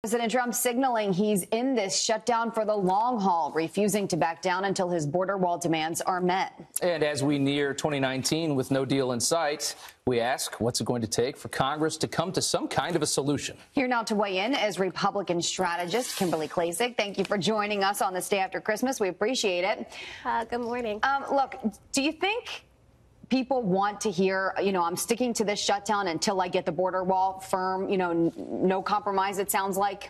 President Trump signaling he's in this shutdown for the long haul, refusing to back down until his border wall demands are met. And as we near 2019 with no deal in sight, we ask, what's it going to take for Congress to come to some kind of a solution? Here now to weigh in is Republican strategist Kimberly Klacik. Thank you for joining us on this day after Christmas. We appreciate it. Good morning. Look, do you think people want to hear, I'm sticking to this shutdown until I get the border wall firm, no compromise, it sounds like?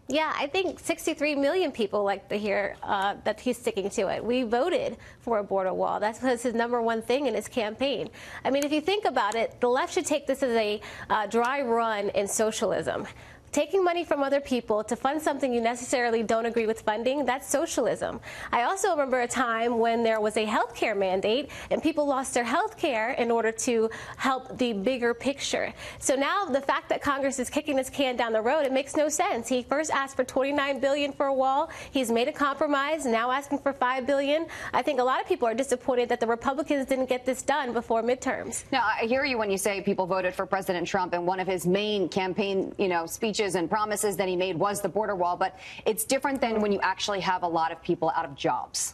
Yeah, I think 63 million people like to hear that he's sticking to it. We voted for a border wall. That was his #1 thing in his campaign. I mean, if you think about it, the left should take this as a dry run in socialism. Taking money from other people to fund something you necessarily don't agree with funding, that's socialism. I also remember a time when there was a health care mandate and people lost their health care in order to help the bigger picture. So now the fact that Congress is kicking this can down the road, it makes no sense. He first asked for $29 billion for a wall. He's made a compromise, now asking for $5 billion. I think a lot of people are disappointed that the Republicans didn't get this done before midterms. Now, I hear you when you say people voted for President Trump, and one of his main campaign, speeches and promises that he made was the border wall, but it's different than when you actually have a lot of people out of jobs.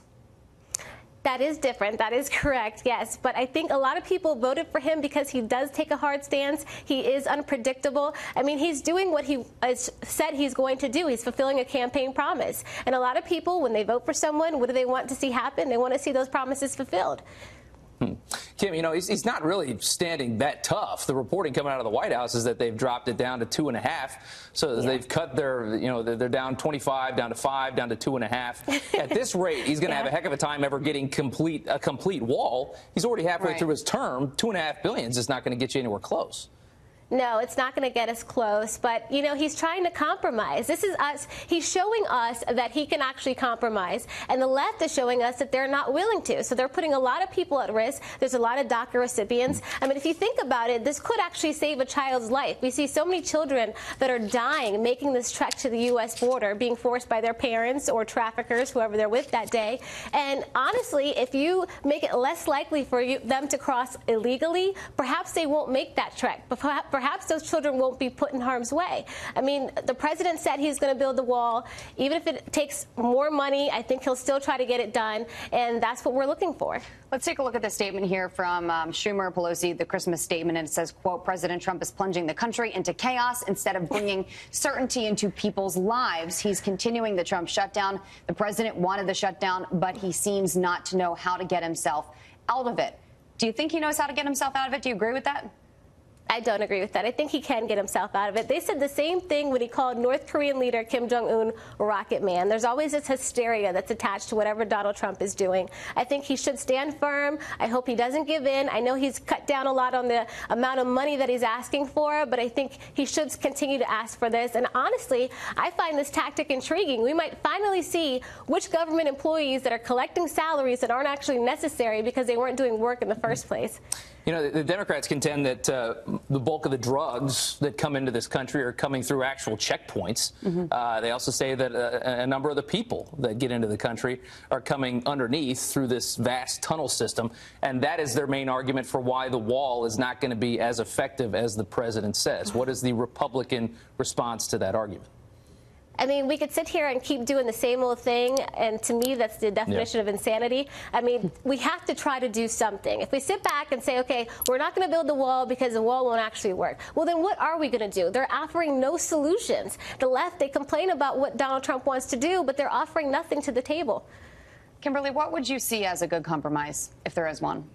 That is different. That is correct, yes. But I think a lot of people voted for him because he does take a hard stance. He is unpredictable. I mean, he's doing what he said he's going to do. He's fulfilling a campaign promise. And a lot of people, when they vote for someone, what do they want to see happen? They want to see those promises fulfilled. Kim, he's not really standing that tough. The reporting coming out of the White House is that they've dropped it down to 2.5. So they've cut their, they're down 25, down to 5, down to 2.5. At this rate, he's going to have a heck of a time ever getting a complete wall. He's already halfway through his term. $2.5 billion is not going to get you anywhere close. No, it's not going to get us close, but, he's trying to compromise. This is us. He's showing us that he can actually compromise, and the left is showing us that they're not willing to. So they're putting a lot of people at risk. There's a lot of DACA recipients. I mean, if you think about it, this could actually save a child's life. We see so many children that are dying, making this trek to the U.S. border, being forced by their parents or traffickers, whoever they're with that day. And honestly, if you make it less likely for them to cross illegally, perhaps they won't make that trek. Perhaps those children won't be put in harm's way. I mean, the president said he's going to build the wall. Even if it takes more money, I think he'll still try to get it done, and that's what we're looking for. Let's take a look at the statement here from Schumer Pelosi, the Christmas statement, and it says, quote, President Trump is plunging the country into chaos instead of bringing certainty into people's lives. He's continuing the Trump shutdown. The president wanted the shutdown, but he seems not to know how to get himself out of it. Do you think he knows how to get himself out of it? Do you agree with that? I don't agree with that. I think he can get himself out of it. They said the same thing when he called North Korean leader Kim Jong-un Rocket Man. There's always this hysteria that's attached to whatever Donald Trump is doing. I think he should stand firm. I hope he doesn't give in. I know he's cut down a lot on the amount of money that he's asking for, but I think he should continue to ask for this. And honestly, I find this tactic intriguing. We might finally see which government employees that are collecting salaries that aren't actually necessary because they weren't doing work in the first place. The Democrats contend that the bulk of the drugs that come into this country are coming through actual checkpoints. They also say that a number of the people that get into the country are coming underneath through this vast tunnel system. And that is their main argument for why the wall is not going to be as effective as the president says. What is the Republican response to that argument? I mean, we could sit here and keep doing the same old thing, and to me, that's the definition of insanity. I mean, we have to try to do something. If we sit back and say, okay, we're not going to build the wall because the wall won't actually work, well, then what are we going to do? They're offering no solutions. The left, they complain about what Donald Trump wants to do, but they're offering nothing to the table. Kimberly, what would you see as a good compromise, if there is one?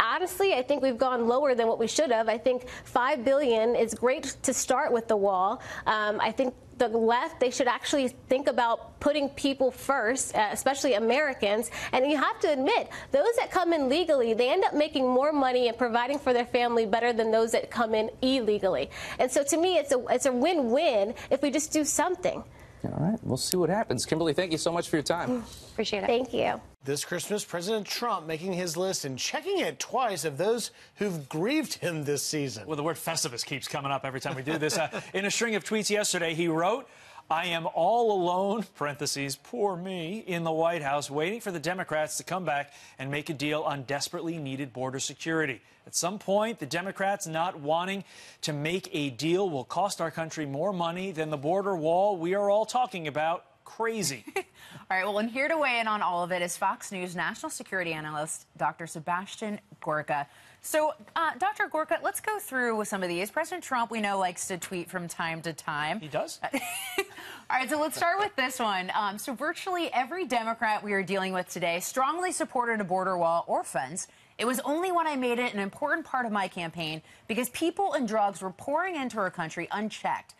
Honestly, I think we've gone lower than what we should have. I think $5 billion is great to start with the wall. I think the left, they should actually think about putting people first, especially Americans. And you have to admit, those that come in legally, they end up making more money and providing for their family better than those that come in illegally. And so to me, it's a win-win if we just do something. All right, we'll see what happens. Kimberly, thank you so much for your time. Appreciate it. Thank you. This Christmas, President Trump making his list and checking it twice of those who've grieved him this season. Well, the word Festivus keeps coming up every time we do this. In a string of tweets yesterday, he wrote, I am all alone, parentheses, poor me, in the White House, waiting for the Democrats to come back and make a deal on desperately needed border security. At some point, the Democrats not wanting to make a deal will cost our country more money than the border wall we are all talking about. Crazy. All right, well, and here to weigh in on all of it is Fox News national security analyst Dr. Sebastian Gorka. So, Dr. Gorka, let's go through with some of these. President Trump, we know, likes to tweet from time to time. He does? All right, so let's start with this one. So virtually every Democrat we are dealing with today strongly supported a border wall or fence. It was only when I made it an important part of my campaign because people and drugs were pouring into our country unchecked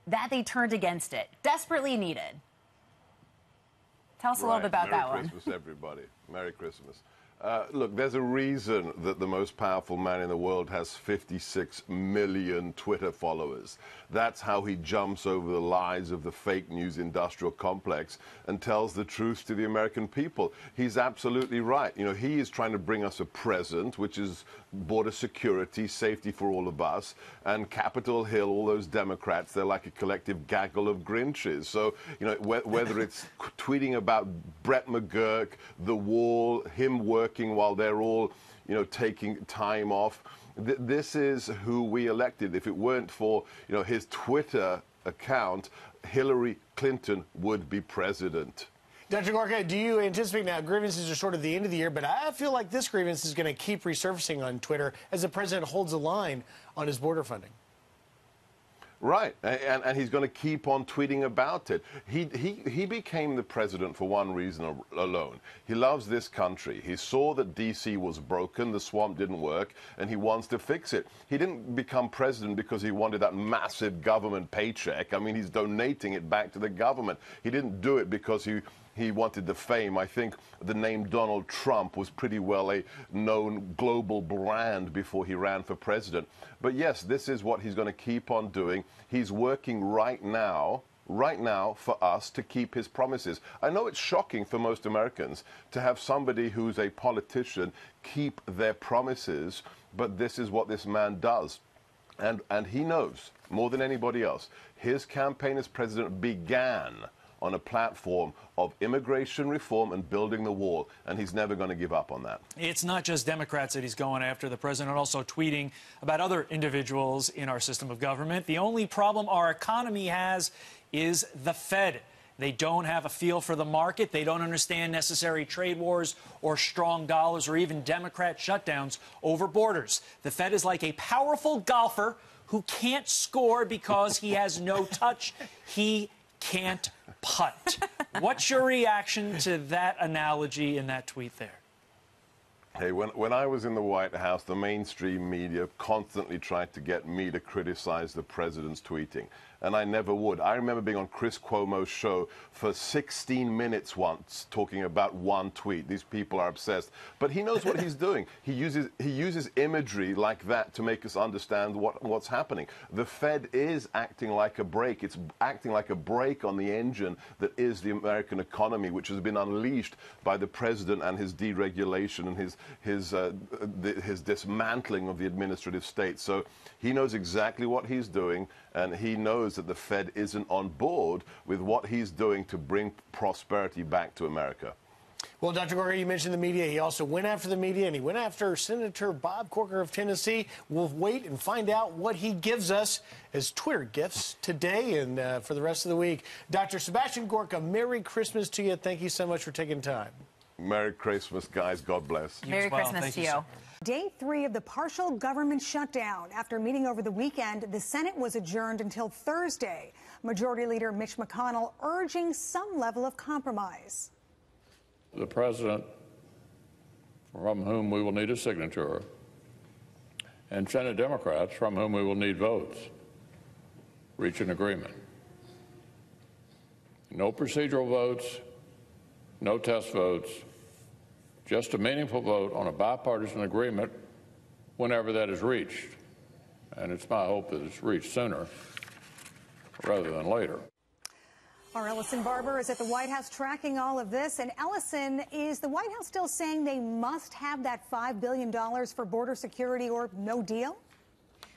that they turned against it. Desperately needed. Tell us a little bit about that one. Merry Christmas, everybody. Merry Christmas. Look, there's a reason that the most powerful man in the world has 56 million Twitter followers. That's how he jumps over the lies of the fake news industrial complex and tells the truth to the American people. He's absolutely right. You know, he is trying to bring us a present, which is border security, safety for all of us, and Capitol Hill, all those Democrats, they're like a collective gaggle of Grinches. So, you know, whether it's tweeting about Brett McGurk, the wall, him working while they're all, you know, taking time off, this is who we elected. If it weren't for, you know, his Twitter account, Hillary Clinton would be president. Dr. Gorka, do you anticipate now grievances are sort of the end of the year, but I feel like this grievance is going to keep resurfacing on Twitter as the president holds a line on his border funding? Right, and he's going to keep on tweeting about it. He became the president for one reason alone. He loves this country. He saw that D.C. was broken, the swamp didn't work, and he wants to fix it. He didn't become president because he wanted that massive government paycheck. I mean, he's donating it back to the government. He didn't do it because he wanted the fame. I think the name Donald Trump was pretty well a known global brand before he ran for president. But yes, this is what he's going to keep on doing. He's working right now for us to keep his promises. I know it's shocking for most Americans to have somebody who's a politician keep their promises, but this is what this man does. And he knows more than anybody else. His campaign as president began on a platform of immigration reform and building the wall, and he's never going to give up on that. It's not just Democrats that he's going after. The president also tweeting about other individuals in our system of government. The only problem our economy has is the Fed. They don't have a feel for the market. They don't understand necessary trade wars or strong dollars or even Democrat shutdowns over borders. The Fed is like a powerful golfer who can't score because he has no touch. He can't putt. What's your reaction to that analogy in that tweet there? Hey, when I was in the White House, the mainstream media constantly tried to get me to criticize the president's tweeting, and I never would. I remember being on Chris Cuomo's show for 16 minutes once talking about one tweet. These people are obsessed. But he knows what he's doing. He uses imagery like that to make us understand what's happening. The Fed is acting like a brake. It's acting like a brake on the engine that is the American economy, which has been unleashed by the president and his deregulation and his dismantling of the administrative state. So he knows exactly what he's doing, and he knows that the Fed isn't on board with what he's doing to bring prosperity back to America. Well, Dr. Gorka, you mentioned the media. He also went after the media, and he went after Senator Bob Corker of Tennessee. We'll wait and find out what he gives us as Twitter gifts today and for the rest of the week. Dr. Sebastian Gorka, Merry Christmas to you. Thank you so much for taking time. Merry Christmas, guys. God bless. Merry Christmas to you. Day 3 of the partial government shutdown. After meeting over the weekend, the Senate was adjourned until Thursday. Majority Leader Mitch McConnell urging some level of compromise. The president, from whom we will need a signature, and Senate Democrats, from whom we will need votes, reach an agreement. No procedural votes, no test votes, just a meaningful vote on a bipartisan agreement whenever that is reached. And it's my hope that it's reached sooner rather than later. Our Ellison Barber is at the White House tracking all of this. And Ellison, is the White House still saying they must have that $5 billion for border security or no deal?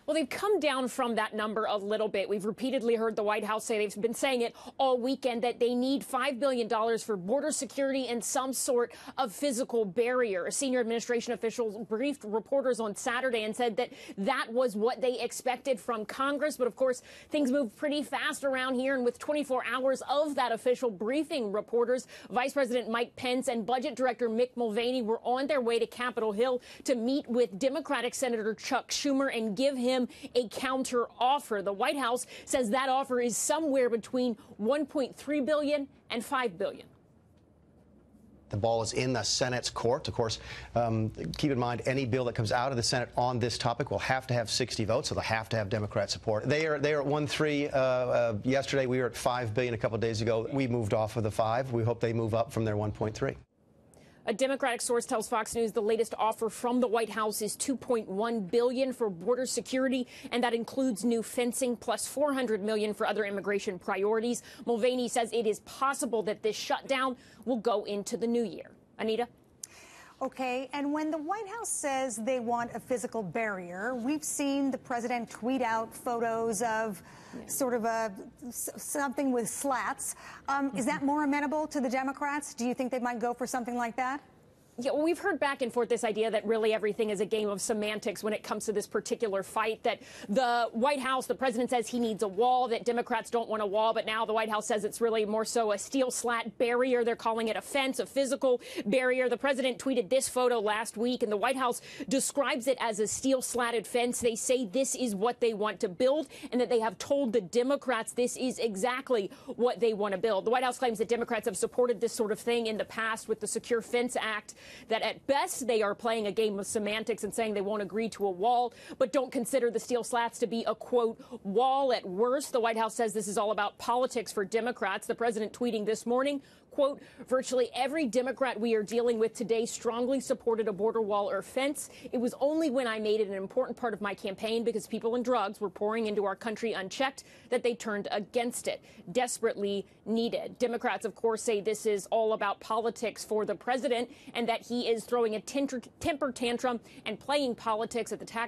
Well, they've come down from that number a little bit. We've repeatedly heard the White House say, they've been saying it all weekend, that they need $5 billion for border security and some sort of physical barrier. A senior administration official briefed reporters on Saturday and said that that was what they expected from Congress. But of course, things move pretty fast around here. And with 24 hours of that official briefing, reporters, Vice President Mike Pence and Budget Director Mick Mulvaney were on their way to Capitol Hill to meet with Democratic Senator Chuck Schumer and give him a counter offer. The White House says that offer is somewhere between $1.3 billion and $5 billion. The ball is in the Senate's court. Of course, keep in mind, any bill that comes out of the Senate on this topic will have to have 60 votes, so they'll have to have Democrat support. They are at 1.3 yesterday. We were at $5 billion a couple of days ago. We moved off of the 5. We hope they move up from their 1.3. A Democratic source tells Fox News the latest offer from the White House is $2.1 billion for border security, and that includes new fencing plus $400 million for other immigration priorities. Mulvaney says it is possible that this shutdown will go into the new year. Anita? Okay, and when the White House says they want a physical barrier, we've seen the president tweet out photos of sort of something with slats. Is that more amenable to the Democrats? Do you think they might go for something like that? Yeah, well, we've heard back and forth this idea that really everything is a game of semantics when it comes to this particular fight, that the White House, the president says he needs a wall, that Democrats don't want a wall, but now the White House says it's really more so a steel slat barrier. They're calling it a fence, a physical barrier. The president tweeted this photo last week, and the White House describes it as a steel slatted fence. They say this is what they want to build, and that they have told the Democrats this is exactly what they want to build. The White House claims that Democrats have supported this sort of thing in the past with the Secure Fence Act, that at best they are playing a game of semantics and saying they won't agree to a wall, but don't consider the steel slats to be a, quote, wall at worst. The White House says this is all about politics for Democrats. The president tweeting this morning, quote, virtually every Democrat we are dealing with today strongly supported a border wall or fence. It was only when I made it an important part of my campaign because people and drugs were pouring into our country unchecked that they turned against it. Desperately needed. Democrats, of course, say this is all about politics for the president and that he is throwing a temper tantrum and playing politics at the tax